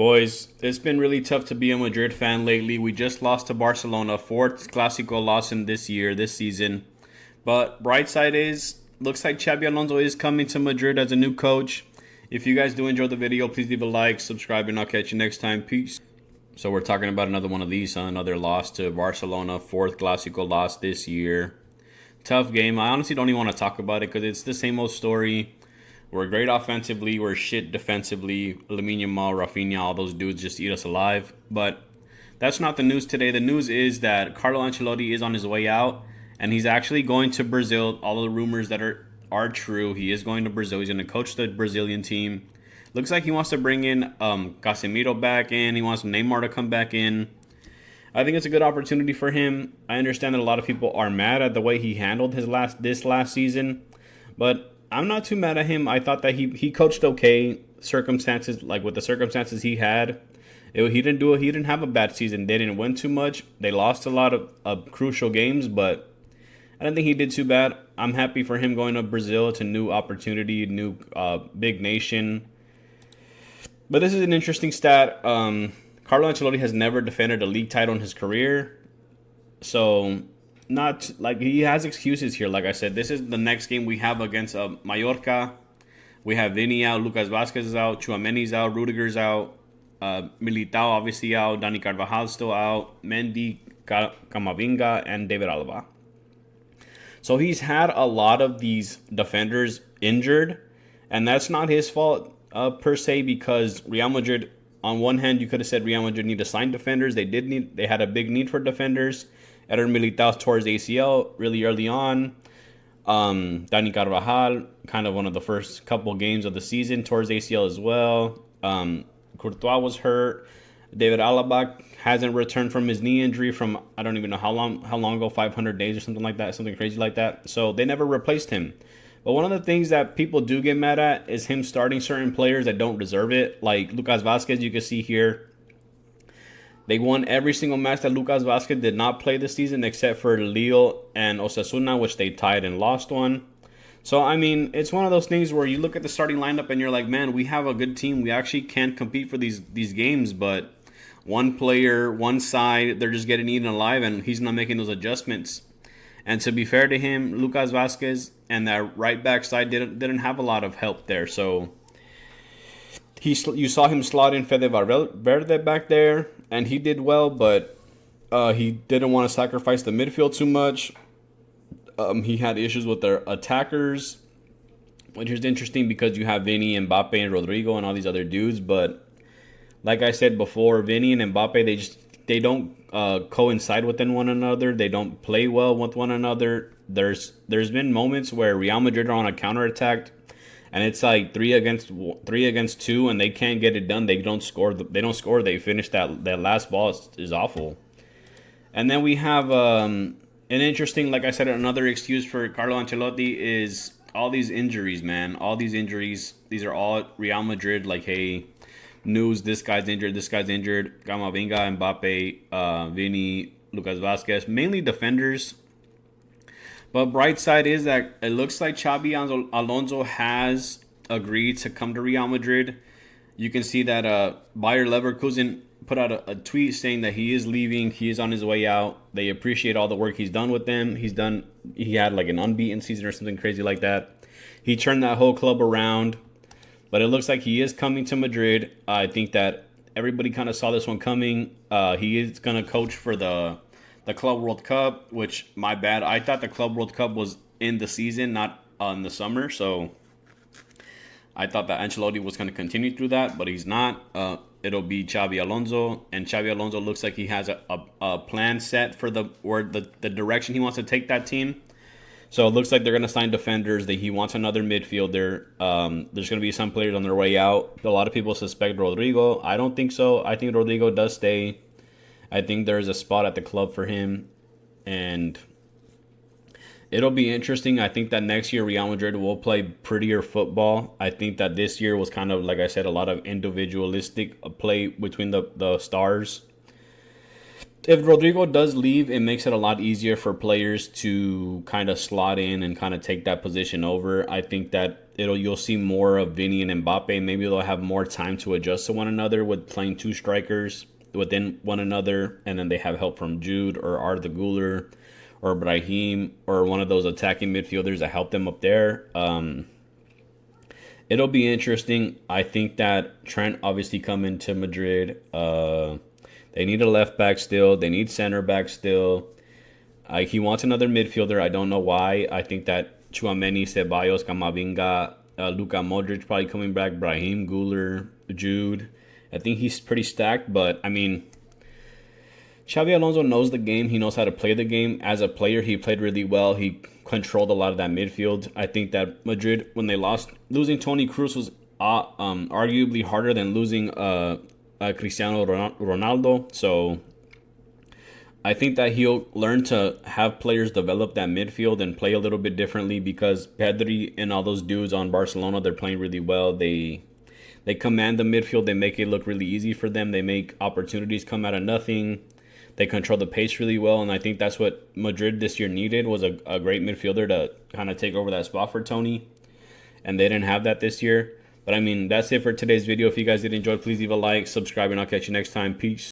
Boys, it's been really tough to be a Madrid fan lately. We just lost to Barcelona, fourth clasico loss in this season. But bright side is, looks like Xabi Alonso is coming to Madrid as a new coach. If you guys do enjoy the video, please leave a like, subscribe, and I'll catch you next time. Peace. So we're talking about another one of these, another loss to Barcelona, fourth clasico loss this year. Tough game. I honestly don't even want to talk about it because it's the same old story. We're great offensively. We're shit defensively. Lamine Yamal, Rafinha, all those dudes just eat us alive. But that's not the news today. The news is that Carlo Ancelotti is on his way out, and he's actually going to Brazil. All the rumors that are true. He is going to Brazil. He's going to coach the Brazilian team. Looks like he wants to bring in Casemiro back in. He wants Neymar to come back in. I think it's a good opportunity for him. I understand that a lot of people are mad at the way he handled this last season, but I'm not too mad at him. I thought that he coached okay. Circumstances, like with the circumstances he had, he didn't have a bad season. They didn't win too much. They lost a lot of crucial games, but I don't think he did too bad. I'm happy for him going to Brazil. It's a new opportunity, new big nation. But this is an interesting stat. Carlo Ancelotti has never defended a league title in his career. So, not like he has excuses here. Like I said, this is the next game we have against Mallorca. We have Vini out, Lucas Vazquez is out, Tchouameni's out, Rudiger's out, Militao obviously out, Dani Carvajal's still out, Mendy, Camavinga, and David Alaba. So he's had a lot of these defenders injured, and that's not his fault per se, because Real Madrid, on one hand, you could have said Real Madrid need to sign defenders. They had a big need for defenders. Eder Militao tore his ACL really early on. Dani Carvajal, kind of one of the first couple games of the season, tore his ACL as well. Courtois was hurt. David Alaba hasn't returned from his knee injury from, I don't even know how long ago, 500 days or something like that, something crazy like that. So they never replaced him. But one of the things that people do get mad at is him starting certain players that don't deserve it. Like Lucas Vazquez, you can see here. They won every single match that Lucas Vazquez did not play this season, except for Lille and Osasuna, which they tied and lost one. So, I mean, it's one of those things where you look at the starting lineup and you're like, man, we have a good team. We actually can compete for these games, but one player, one side, they're just getting eaten alive, and he's not making those adjustments. And to be fair to him, Lucas Vazquez and that right back side didn't have a lot of help there. So you saw him slot in Fede Valverde back there, and he did well, but he didn't want to sacrifice the midfield too much. He had issues with their attackers, which is interesting because you have Vini, Mbappe, and Rodrigo and all these other dudes. But like I said before, Vini and Mbappe, they don't coincide within one another. They don't play well with one another. There's been moments where Real Madrid are on a counterattack, and it's like three against two, and they can't get it done. They don't score. They finish that last ball is awful. And then we have an interesting, like I said, another excuse for Carlo Ancelotti is all these injuries, man. All these injuries. These are all Real Madrid. Like, hey, news, this guy's injured, Camavinga, Mbappe, Vini, Lucas Vazquez, mainly defenders. But bright side is that it looks like Xabi Alonso has agreed to come to Real Madrid. You can see that Bayer Leverkusen put out a tweet saying that he is leaving, he is on his way out. They appreciate all the work he's done with them. He had like an unbeaten season or something crazy like that. He turned that whole club around. But it looks like he is coming to Madrid. I think that everybody kind of saw this one coming. He is going to coach for the Club World Cup, which, my bad. I thought the Club World Cup was in the season, not in the summer. So I thought that Ancelotti was going to continue through that, but he's not. It'll be Xabi Alonso. And Xabi Alonso looks like he has a plan set for the direction he wants to take that team. So it looks like they're going to sign defenders. He wants another midfielder. There's going to be some players on their way out. A lot of people suspect Rodrigo. I don't think so. I think Rodrigo does stay. I think there's a spot at the club for him. And it'll be interesting. I think that next year Real Madrid will play prettier football. I think that this year was kind of, like I said, a lot of individualistic play between the stars. If Rodrigo does leave, it makes it a lot easier for players to kind of slot in and kind of take that position over. I think that you'll see more of Vini and Mbappe. Maybe they'll have more time to adjust to one another with playing two strikers within one another, and then they have help from Jude or Arda Güler or Brahim or one of those attacking midfielders that help them up there. It'll be interesting. I think that Trent obviously coming to Madrid. They need a left back still. They need center back still. He wants another midfielder. I don't know why. I think that Tchouaméni, Ceballos, Camavinga, Luka Modric probably coming back. Brahim, Güler, Jude. I think he's pretty stacked, but I mean, Xabi Alonso knows the game. He knows how to play the game. As a player, he played really well. He controlled a lot of that midfield. I think that Madrid, when they losing Toni Kroos was arguably harder than losing Cristiano Ronaldo. So I think that he'll learn to have players develop that midfield and play a little bit differently, because Pedri and all those dudes on Barcelona, they're playing really well. They command the midfield. They make it look really easy for them. They make opportunities come out of nothing. They control the pace really well, and I think that's what Madrid this year needed, was a great midfielder to kind of take over that spot for Toni, and they didn't have that this year. But I mean, that's it for today's video. If you guys did enjoy, please leave a like, subscribe, and I'll catch you next time. Peace.